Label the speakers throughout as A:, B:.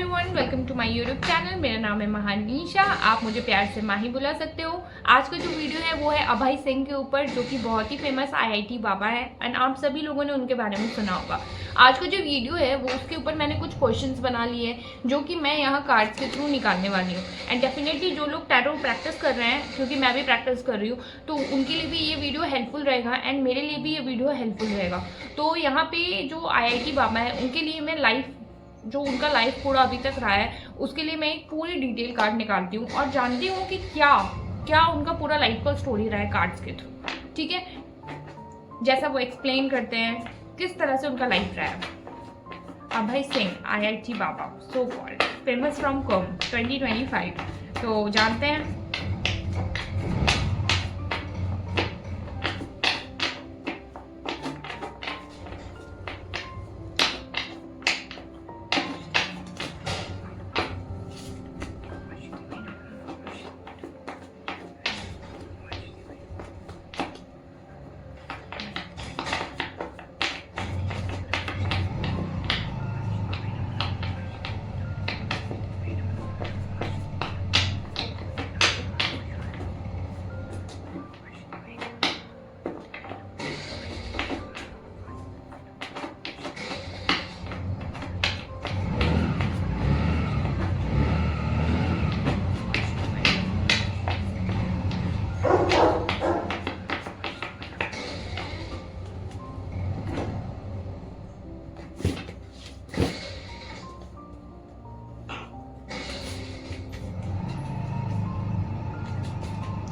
A: Everyone, welcome to my YouTube channel. मेरा नाम है महानीशा, आप मुझे प्यार से माही बुला सकते हो। आज का जो वीडियो है वो है अभय सिंह के ऊपर, जो कि बहुत ही फेमस आईआईटी बाबा है एंड आप सभी लोगों ने उनके बारे में सुना होगा। आज का जो वीडियो है वो उसके ऊपर मैंने कुछ क्वेश्चंस बना लिए जो कि मैं यहाँ कार्ड्स के थ्रू निकालने वाली हूँ। एंड डेफिनेटली जो लोग टैरो प्रैक्टिस कर रहे हैं, क्योंकि मैं भी प्रैक्टिस कर रही हूँ, तो उनके लिए भी ये वीडियो हेल्पफुल रहेगा एंड मेरे लिए भी ये वीडियो हेल्पफुल रहेगा। तो यहाँ पे जो आईआईटी बाबा है उनके लिए मैं जो उनका लाइफ पूरा अभी तक रहा है उसके लिए मैं एक पूरी डिटेल कार्ड निकालती हूँ और जानती हूँ कि क्या क्या उनका पूरा लाइफ का स्टोरी रहा है कार्ड्स के थ्रू। ठीक है, जैसा वो एक्सप्लेन करते हैं किस तरह से उनका लाइफ रहा है। Abhay Singh IIT Baba, so called famous from Kumbh 2025। तो जानते हैं।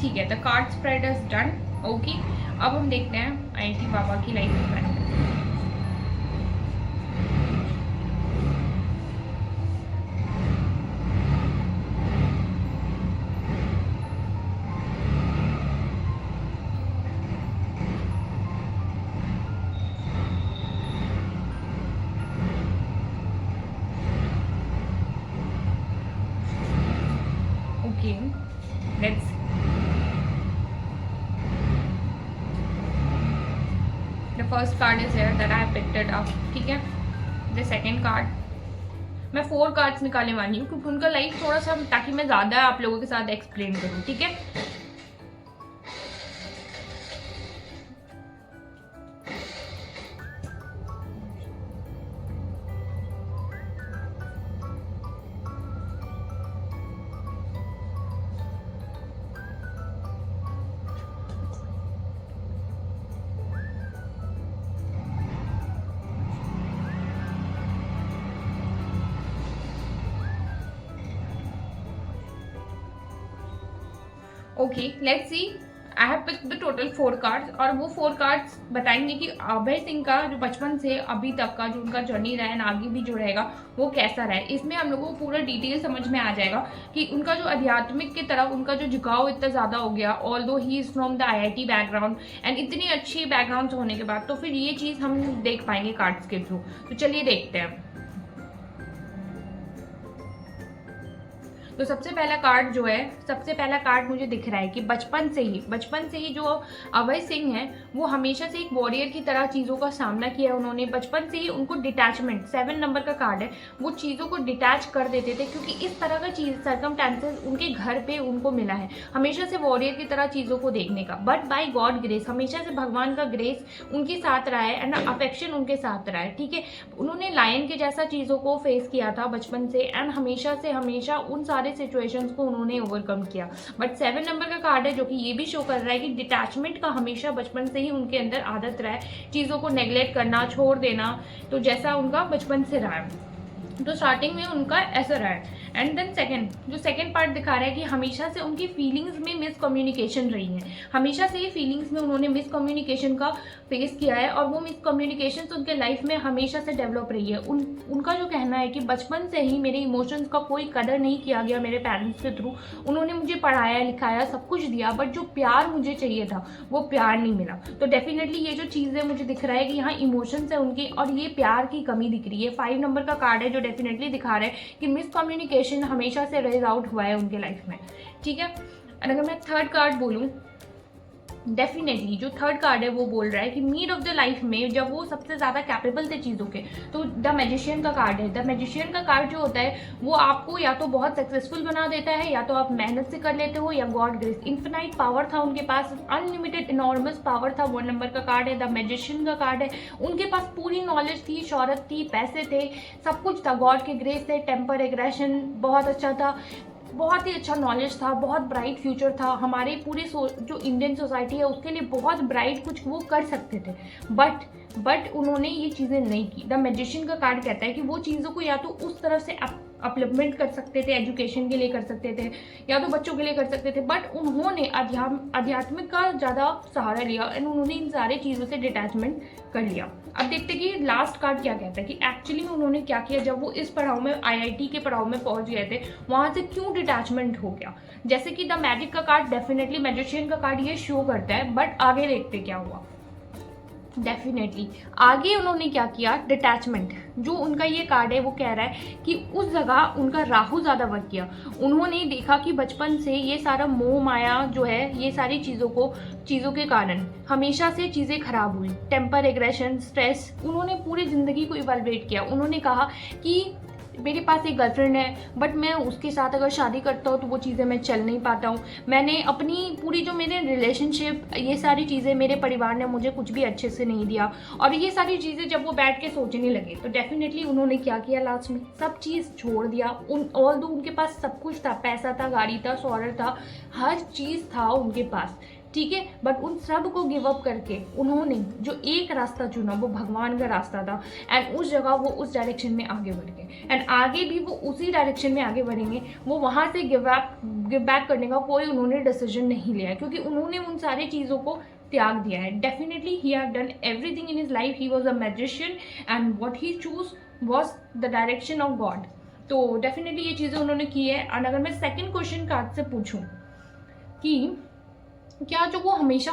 A: ठीक है, the card spread is done. Okay, अब हम देखते हैं आईआईटी बाबा की लाइफ के बारे में। Okay, let's first card is here that I have picked it up. ठीक है, द सेकंड कार्ड मैं 4 कार्ड्स निकालने वाली हूँ क्योंकि उनका लाइफ थोड़ा सा, ताकि मैं ज़्यादा आप लोगों के साथ एक्सप्लेन करूँ। ठीक है, okay let's see. I have picked the total 4 cards और वो 4 कार्ड्स बताएंगे कि अभय सिंह का जो बचपन से अभी तक का जो उनका जर्नी रहा है, आगे भी जो रहेगा वो कैसा रहा है। इसमें हम लोगों को पूरा डिटेल समझ में आ जाएगा कि उनका जो आध्यात्मिक की तरफ उनका जो झुकाव इतना ज़्यादा हो गया, ऑल दो he is from the IIT background and इतनी अच्छी बैकग्राउंड होने के बाद, तो फिर ये चीज़ हम देख पाएंगे कार्ड्स के थ्रू। तो चलिए देखते हैं। तो सबसे पहला कार्ड मुझे दिख रहा है कि बचपन से ही जो अभय सिंह है वो हमेशा से एक वॉरियर की तरह चीज़ों का सामना किया है। उन्होंने बचपन से ही उनको डिटैचमेंट, 7 नंबर का कार्ड है, वो चीज़ों को डिटैच कर देते थे क्योंकि इस तरह का चीज़ सर्कमस्टेंसेस उनके घर पे उनको मिला है हमेशा से वॉरियर की तरह चीज़ों को देखने का। बट बाय गॉड ग्रेस, हमेशा से भगवान का ग्रेस उनके साथ रहा है एंड अफेक्शन उनके साथ रहा है। ठीक है, उन्होंने लायन के जैसा चीज़ों को फेस किया था बचपन से एंड हमेशा उन सारे सिचुएशंस को उन्होंने ओवरकम किया। बट 7 नंबर का कार्ड है जो कि ये भी शो कर रहा है कि डिटैचमेंट का हमेशा बचपन से ही उनके अंदर आदत रहा है, चीज़ों को नेग्लेक्ट करना, छोड़ देना, तो जैसा उनका बचपन से रहा है। तो स्टार्टिंग में उनका ऐसा रहा है। एंड देन जो सेकंड पार्ट दिखा रहा है कि हमेशा से उनकी फीलिंग्स में मिसकम्युनिकेशन रही है। हमेशा से ही फीलिंग्स में उन्होंने मिसकम्युनिकेशन का फेस किया है और वो मिसकम्युनिकेशन उनके लाइफ में हमेशा से डेवलप रही है। उनका जो कहना है कि बचपन से ही मेरे इमोशंस का कोई कदर नहीं किया गया मेरे पेरेंट्स के थ्रू। उन्होंने मुझे पढ़ाया लिखाया सब कुछ दिया, बट जो प्यार मुझे चाहिए था वो प्यार नहीं मिला। तो डेफिनेटली ये जो चीज़ है मुझे दिख रहा है कि यहाँ इमोशंस है उनकी और ये प्यार की कमी दिख रही है। 5 नंबर का कार्ड है जो डेफिनेटली दिखा रहा है कि मिसकम्युनिकेशन हमेशा से रेज आउट हुआ है उनके लाइफ में। ठीक है, और अगर मैं थर्ड कार्ड बोलूँ, डेफिनेटली जो थर्ड कार्ड है वो बोल रहा है कि मीड ऑफ द लाइफ में जब वो सबसे ज़्यादा कैपेबल थे चीज़ों के, तो द मैजिशियन का कार्ड है। द मैजिशियन का कार्ड जो होता है वो आपको या तो बहुत सक्सेसफुल बना देता है, या तो आप मेहनत से कर लेते हो, या गॉड ग्रेस। इन्फिनाइट पावर था उनके पास, अनलिमिटेड इनॉर्मस पावर था। 1 नंबर का कार्ड है, द मैजिशियन का कार्ड है। उनके पास पूरी नॉलेज थी, शौहरत थी, पैसे थे, सब कुछ था, गॉड के ग्रेस थे, टेम्पर एग्रेशन बहुत अच्छा था, बहुत ही अच्छा नॉलेज था, बहुत ब्राइट फ्यूचर था। हमारे पूरे जो इंडियन सोसाइटी है उसके लिए बहुत ब्राइट कुछ वो कर सकते थे, बट उन्होंने ये चीज़ें नहीं की। द मैजिशियन का कार्ड कहता है कि वो चीज़ों को या तो उस तरफ से अपलिफ्टमेंट कर सकते थे, एजुकेशन के लिए कर सकते थे, या तो बच्चों के लिए कर सकते थे, बट उन्होंने आध्यात्मिक का ज़्यादा सहारा लिया एंड उन्होंने इन सारे चीज़ों से डिटैचमेंट कर लिया। अब देखते कि लास्ट कार्ड क्या कहता है कि एक्चुअली में उन्होंने क्या किया जब वो इस पड़ाव में, आईआईटी के पड़ाव में पहुंच गए थे, वहाँ से क्यों डिटैचमेंट हो गया। जैसे कि द मैजिक का कार्ड, डेफिनेटली मैजिशियन का कार्ड ये शो करता है, बट आगे देखते क्या हुआ। डेफिनेटली आगे उन्होंने क्या किया, डिटैचमेंट। जो उनका ये कार्ड है वो कह रहा है कि उस जगह उनका राहु ज़्यादा वर्क किया। उन्होंने देखा कि बचपन से ये सारा मोह माया जो है, ये सारी चीज़ों के कारण हमेशा से चीज़ें खराब हुई, टेम्पर एग्रेशन, स्ट्रेस। उन्होंने पूरी ज़िंदगी को इवैल्यूएट किया। उन्होंने कहा कि मेरे पास एक गर्लफ्रेंड है, बट मैं उसके साथ अगर शादी करता हूँ तो वो चीज़ें मैं चल नहीं पाता हूँ। मैंने अपनी पूरी जो मेरे रिलेशनशिप, ये सारी चीज़ें मेरे परिवार ने मुझे कुछ भी अच्छे से नहीं दिया। और ये सारी चीज़ें जब वो बैठ के सोचने लगे तो डेफिनेटली उन्होंने क्या किया, लास्ट में सब चीज़ छोड़ दिया। ऑल्दो उनके पास सब कुछ था, पैसा था, गाड़ी था, शौहरत था, हर चीज़ था उनके पास, ठीक है, बट उन सब को गिव अप करके उन्होंने जो एक रास्ता चुना वो भगवान का रास्ता था, एंड उस जगह वो उस डायरेक्शन में आगे बढ़ गए, एंड आगे भी वो उसी डायरेक्शन में आगे बढ़ेंगे। वो वहाँ से गिव बैक करने का कोई उन्होंने डिसीजन नहीं लिया है, क्योंकि उन्होंने उन सारी चीज़ों को त्याग दिया है। Definitely he have done everything in his life, he was a magician and what he choose was the direction of God. तो डेफिनेटली ये चीज़ें उन्होंने की है। एंड अगर मैं सेकेंड क्वेश्चन कार्ड से पूछूँ कि क्या जो वो हमेशा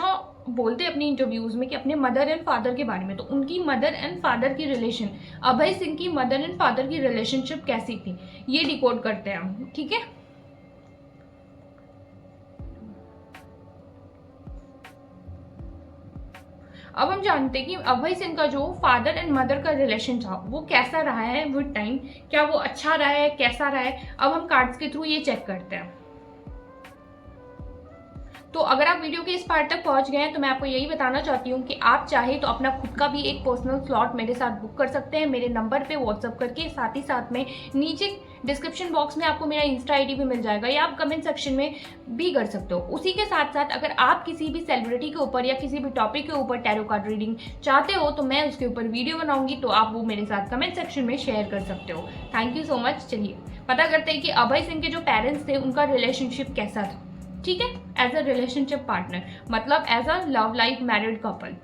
A: बोलते हैं अपनी इंटरव्यूज़ में कि अपने मदर एंड फादर के बारे में, तो उनकी मदर एंड फादर की रिलेशन, अभय सिंह की मदर एंड फादर की रिलेशनशिप कैसी थी, ये डिकोड करते हैं हम, ठीक है। अब हम जानते हैं कि अभय सिंह का जो फादर एंड मदर का रिलेशन था वो कैसा रहा है विद टाइम, क्या वो अच्छा रहा है, कैसा रहा है। अब हम कार्ड्स के थ्रू ये चेक करते हैं। तो अगर आप वीडियो के इस पार्ट तक पहुंच गए हैं तो मैं आपको यही बताना चाहती हूँ कि आप चाहे तो अपना खुद का भी एक पर्सनल स्लॉट मेरे साथ बुक कर सकते हैं, मेरे नंबर पे व्हाट्सअप करके। साथ ही साथ में नीचे डिस्क्रिप्शन बॉक्स में आपको मेरा इंस्टा आईडी भी मिल जाएगा, या आप कमेंट सेक्शन में भी कर सकते हो। उसी के साथ साथ अगर आप किसी भी सेलिब्रिटी के ऊपर या किसी भी टॉपिक के ऊपर टैरो कार्ड रीडिंग चाहते हो तो मैं उसके ऊपर वीडियो बनाऊंगी, तो आप वो मेरे साथ कमेंट सेक्शन में शेयर कर सकते हो। Thank you so much. चलिए पता करते हैं कि अभय सिंह के जो पेरेंट्स थे उनका रिलेशनशिप कैसा था, ठीक है, एज अ रिलेशनशिप पार्टनर, मतलब as a love life married couple.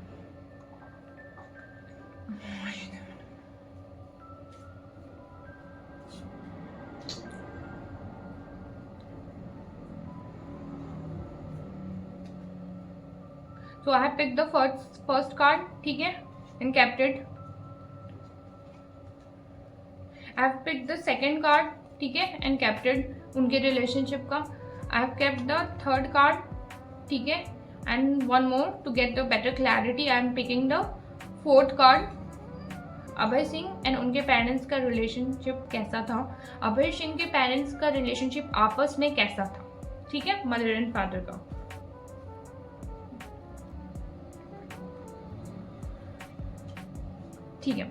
A: So I have picked the first card, ठीक है, and kept it. I have picked the second card, ठीक है, एंड केप्ट इट, उनके रिलेशनशिप का। I have kept the third card, ठीक है, and one more to get the better clarity I am picking the fourth card। Abhay Singh and उनके parents का relationship कैसा था, अभय सिंह के पेरेंट्स का रिलेशनशिप आपस में कैसा था, ठीक है, मदर एंड फादर का। ठीक है,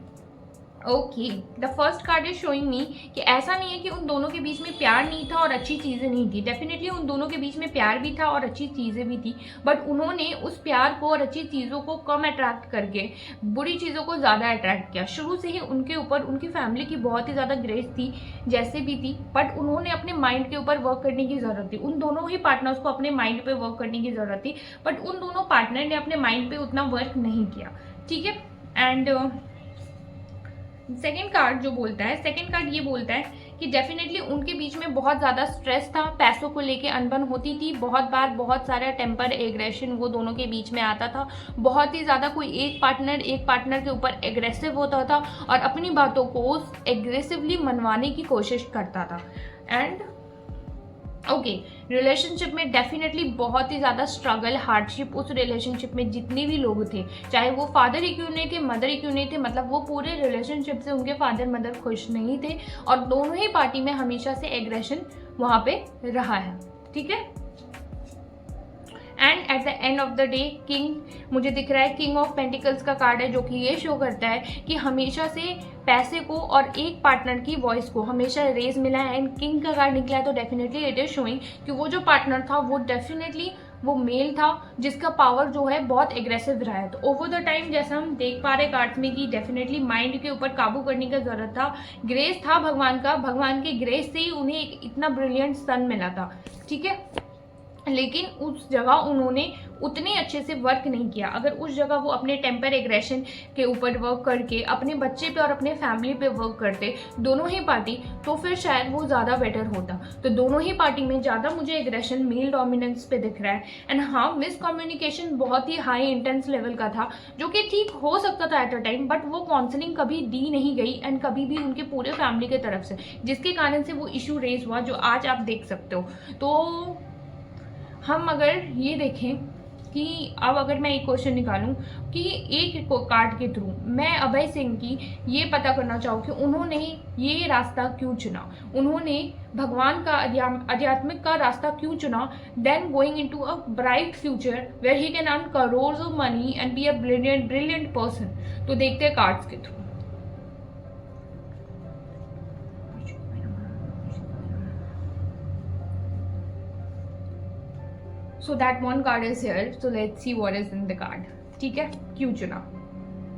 A: okay, the first card is showing me कि ऐसा नहीं है कि उन दोनों के बीच में प्यार नहीं था और अच्छी चीज़ें नहीं थी। डेफिनेटली उन दोनों के बीच में प्यार भी था और अच्छी चीज़ें भी थी, बट उन्होंने उस प्यार को और अच्छी चीज़ों को कम अट्रैक्ट करके बुरी चीज़ों को ज़्यादा अट्रैक्ट किया। शुरू से ही उनके ऊपर उनकी फैमिली की बहुत ही ज़्यादा ग्रेस थी, जैसे भी थी, बट उन्होंने अपने माइंड के ऊपर वर्क करने की ज़रूरत थी। उन दोनों ही पार्टनर्स को अपने माइंड पर वर्क करने की ज़रूरत थी, बट उन दोनों पार्टनर ने अपने माइंड पर उतना वर्क नहीं किया, ठीक है। एंड सेकेंड कार्ड जो बोलता है, सेकेंड कार्ड ये बोलता है कि डेफिनेटली उनके बीच में बहुत ज़्यादा स्ट्रेस था, पैसों को लेके अनबन होती थी, बहुत बार बहुत सारा टेम्पर एग्रेशन वो दोनों के बीच में आता था, बहुत ही ज़्यादा कोई एक पार्टनर के ऊपर एग्रेसिव होता था और अपनी बातों को एग्रेसिवली मनवाने की कोशिश करता था। एंड ओके, रिलेशनशिप में डेफिनेटली बहुत ही ज़्यादा स्ट्रगल, हार्डशिप उस रिलेशनशिप में जितने भी लोग थे, चाहे वो फादर ही क्यों नहीं थे, मदर ही क्यों नहीं थे, मतलब वो पूरे रिलेशनशिप से उनके फादर मदर खुश नहीं थे और दोनों ही पार्टी में हमेशा से एग्रेशन वहाँ पे रहा है, ठीक है। And at the end of the day king मुझे दिख रहा है, किंग ऑफ पेंटिकल्स का कार्ड है, जो कि ये शो करता है कि हमेशा से पैसे को और एक पार्टनर की वॉइस को हमेशा रेज मिला है। एंड किंग का कार्ड निकला है तो डेफिनेटली इट इज शोइंग कि वो जो पार्टनर था वो डेफिनेटली वो मेल था जिसका पावर जो है बहुत एग्रेसिव रहा है। तो ओवर द टाइम जैसा हम देख पा रहे कार्ड्स में कि डेफिनेटली माइंड के ऊपर काबू करने की जरूरत था, ग्रेस था भगवान का, भगवान के ग्रेस से ही उन्हें एक इतना ब्रिलियंट सन मिला था, ठीक है। लेकिन उस जगह उन्होंने उतने अच्छे से वर्क नहीं किया। अगर उस जगह वो अपने टेम्पर एग्रेशन के ऊपर वर्क करके अपने बच्चे पे और अपने फैमिली पे वर्क करते दोनों ही पार्टी, तो फिर शायद वो ज़्यादा बेटर होता। तो दोनों ही पार्टी में ज़्यादा मुझे एग्रेशन मेल डोमिनेंस पे दिख रहा है। एंड हाँ, मिसकम्युनिकेशन बहुत ही हाई इंटेंस लेवल का था, जो कि ठीक हो सकता था एट अ टाइम, बट वो काउंसलिंग कभी दी नहीं गई एंड कभी भी उनके पूरे फैमिली की तरफ से, जिसके कारण से वो इशू रेज हुआ जो आज आप देख सकते हो। तो हम अगर ये देखें कि अब अगर मैं एक क्वेश्चन निकालूं कि एक कार्ड के थ्रू मैं अभय सिंह की ये पता करना चाहूँ कि उन्होंने ये रास्ता क्यों चुना, उन्होंने भगवान का आध्यात्मिक का रास्ता क्यों चुना, then going into a bright future where he can earn crores of money and be a brilliant person. तो देखते हैं कार्ड्स के through. So that one card is here, so let's see what is in the card, ठीक है, क्यों चुना।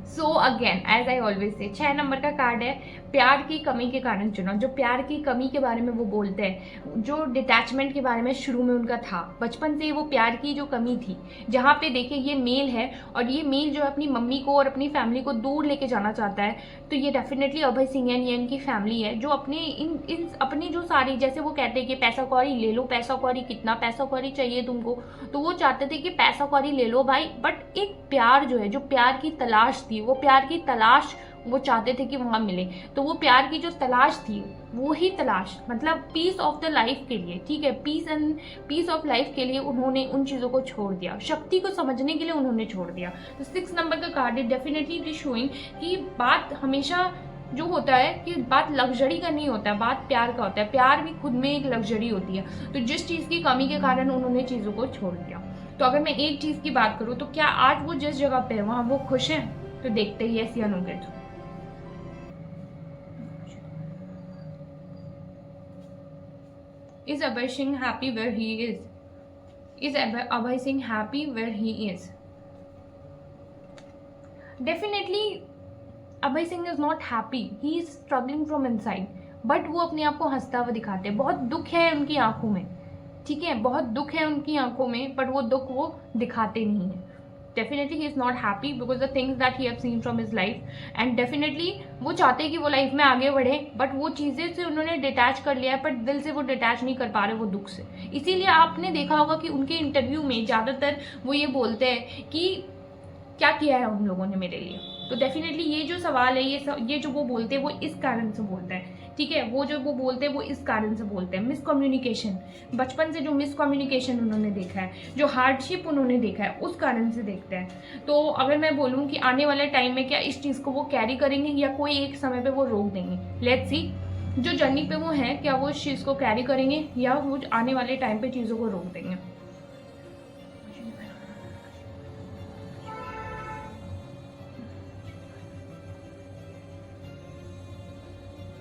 A: So again as I always say 6 number का card है, प्यार की कमी के कारण चुना। जो प्यार की कमी के बारे में वो बोलते हैं, जो डिटैचमेंट के बारे में शुरू में उनका था, बचपन से वो प्यार की जो कमी थी, जहाँ पे देखिए ये मेल है और ये मेल जो अपनी मम्मी को और अपनी फैमिली को दूर लेके जाना चाहता है। तो ये डेफिनेटली अभय सिंह एंड ये इनकी फैमिली है जो अपने इन अपनी जो सारी, जैसे वो कहते हैं कि पैसा कौड़ी ले लो, पैसा कौड़ी, कितना पैसा कौड़ी चाहिए तुमको, तो वो चाहते थे कि पैसा कौड़ी ले लो भाई, बट एक प्यार जो है, जो प्यार की तलाश थी, वो प्यार की तलाश वो चाहते थे कि वहाँ मिले। तो वो प्यार की जो तलाश थी, वो ही तलाश मतलब पीस ऑफ द लाइफ के लिए, ठीक है, पीस ऑफ लाइफ के लिए उन्होंने उन चीज़ों को छोड़ दिया, शक्ति को समझने के लिए उन्होंने छोड़ दिया। तो 6 नंबर का कार्ड है, डेफिनेटली इट इज शोइंग कि बात हमेशा जो होता है कि बात लग्जरी का नहीं होता है, बात प्यार का होता है, प्यार भी खुद में एक लग्जरी होती है। तो जिस चीज़ की कमी के कारण उन्होंने चीज़ों को छोड़ दिया। तो अगर मैं एक चीज़ की बात करूँ तो क्या आज वो जिस जगह पे है वहाँ वो खुश हैं? तो देखते ही ऐसी अनुगत। Is Abhay Singh happy where he is? Is Abhay Singh happy where he is? Definitely Abhay Singh is not happy. He is struggling from inside. But वो अपने आप को हंसता हुआ दिखाते हैं। बहुत दुख है उनकी आंखों में, ठीक है, बहुत दुख है उनकी आंखों में, बट वो दुख वो दिखाते नहीं है। Definitely he is not happy because the things that he have seen from his life, and definitely वो चाहते हैं कि वो लाइफ में आगे बढ़े, बट वो चीज़ें से उन्होंने डिटैच कर लिया है, बट दिल से वो डिटैच नहीं कर पा रहे वो दुख से। इसीलिए आपने देखा होगा कि उनके इंटरव्यू में ज़्यादातर वो ये बोलते हैं कि क्या किया है उन लोगों ने मेरे लिए। तो डेफिनेटली ये जो सवाल है, ये जो वो बोलते हैं वो इस कारण से बोलते हैं, ठीक है, वो जो वो बोलते हैं वो इस कारण से बोलते हैं। मिसकम्युनिकेशन, बचपन से जो मिसकम्युनिकेशन उन्होंने देखा है, जो हार्डशिप उन्होंने देखा है, उस कारण से देखते हैं। तो अगर मैं बोलूँ कि आने वाले टाइम में क्या इस चीज़ को वो कैरी करेंगे या कोई एक समय पे वो रोक देंगे, लेट्स सी। जो जर्नी पे वो हैं, क्या वो इस चीज़ को कैरी करेंगे या वो आने वाले टाइम पे चीज़ों को रोक देंगे।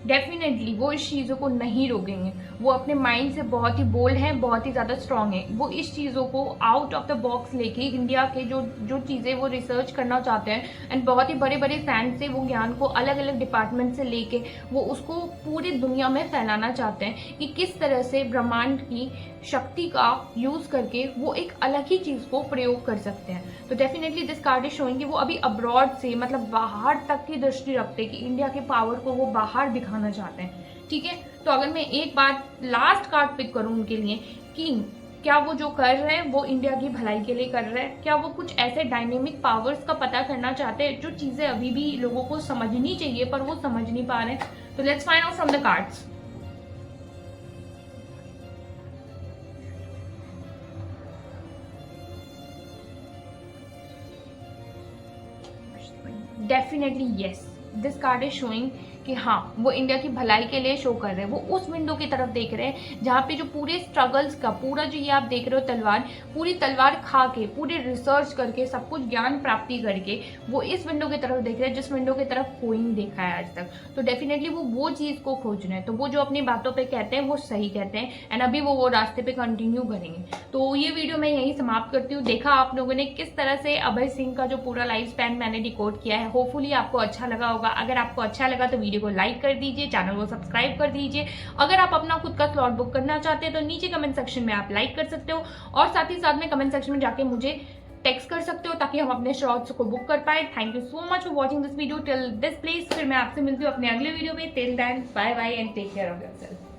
A: डेफिनेटली वो इस चीज़ों को नहीं रोकेंगे। वो अपने माइंड से बहुत ही बोल्ड हैं, बहुत ही ज़्यादा स्ट्रांग है। वो इस चीज़ों को आउट ऑफ द बॉक्स लेके इंडिया के जो चीज़ें वो रिसर्च करना चाहते हैं, एंड बहुत ही बड़े बड़े साइंस से वो ज्ञान को अलग अलग डिपार्टमेंट से लेके वो उसको पूरी दुनिया में फैलाना चाहते हैं कि किस तरह से ब्रह्मांड की शक्ति का यूज़ करके वो एक अलग ही चीज़ को प्रयोग कर सकते हैं। तो definitely this card is showing कि वो अभी अब्रॉड से, मतलब बाहर तक की दृष्टि रखते हैं कि इंडिया के पावर को वो बाहर दिखाना चाहते हैं, ठीक है। तो अगर मैं एक बात लास्ट कार्ड पिक करूँ उनके लिए कि क्या वो जो कर रहे हैं वो इंडिया की भलाई के लिए कर रहे हैं, क्या वो कुछ ऐसे डायनेमिक पावर्स का पता करना चाहते हैं जो चीज़ें अभी भी लोगों को समझनी चाहिए पर वो समझ नहीं पा रहे हैं। तो let's find out from the cards. Definitely yes, this card is showing कि हाँ वो इंडिया की भलाई के लिए शो कर रहे हैं, वो उस विंडो की तरफ देख रहे हैं जहाँ पे जो पूरे स्ट्रगल्स का पूरा जो ये आप देख रहे हो तलवार, पूरी तलवार खा के, पूरे रिसर्च करके, सब कुछ ज्ञान प्राप्ति करके वो इस विंडो की तरफ देख रहे हैं जिस विंडो की तरफ कोई नहीं देखा है आज तक। तो डेफिनेटली वो चीज़ को खोज रहे हैं। तो वो जो अपनी बातों पर कहते हैं वो सही कहते हैं, एंड अभी वो रास्ते पर कंटिन्यू करेंगे। तो ये वीडियो मैं यहीं समाप्त करती हूँ। देखा आप लोगों ने किस तरह से अभय सिंह का जो पूरा लाइफ स्पैन मैंने डिकोड किया है। होपफुली आपको अच्छा लगा होगा। अगर आपको अच्छा लगा तो वीडियो को लाइक कर दीजिए, चैनल को सब्सक्राइब कर दीजिए। अगर आप अपना खुद का स्लॉट बुक करना चाहते हैं तो नीचे कमेंट सेक्शन में आप लाइक कर सकते हो, और साथ ही साथ में कमेंट सेक्शन में जाके मुझे टेक्स्ट कर सकते हो ताकि हम अपने स्लॉट्स को बुक कर पाए। Thank you so much for watching this video till this place. फिर मैं आपसे मिलती हूँ अपने अगले वीडियो में। Till then bye bye and take care of yourself.